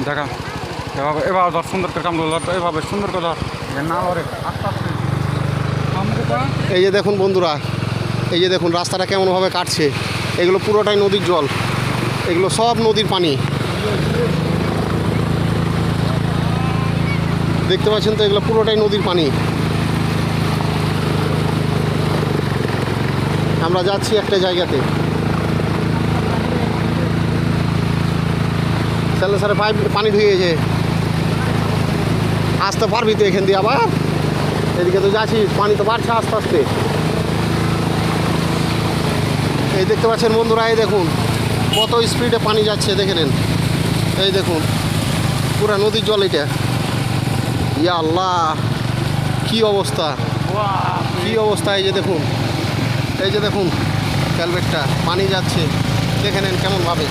দেখা এভাবে এবার ধর সুন্দর করে কাম ধর এভাবে সুন্দর করে ধর না ধরে আস্তে আস্তে। এই যে দেখুন বন্ধুরা, এই যে দেখুন রাস্তাটা কেমনভাবে কাটছে। এগুলো পুরোটাই নদীর জল, এগুলো সব নদীর পানি। দেখতে পাচ্ছেন তো, এগুলো পুরোটাই নদীর পানি। আমরা যাচ্ছি একটা জায়গাতে, স্যালে স্যারে পানি ঢুকে গেছে। আসতে পারবি তো এখান দিয়ে আবার? এদিকে তো যাচ্ছি, পানি তো বাড়ছে আস্তে আস্তে। এই দেখতে পাচ্ছেন বন্ধুরা, এই দেখুন কত স্পিডে পানি যাচ্ছে, দেখে নেন। এই দেখুন পুরা নদীর জল এটা। ইয়া আল্লাহ, কি অবস্থা, কি অবস্থা! এই যে দেখুন, এই যে দেখুন ক্যালভেটটা পানি যাচ্ছে, দেখে নেন কেমনভাবে।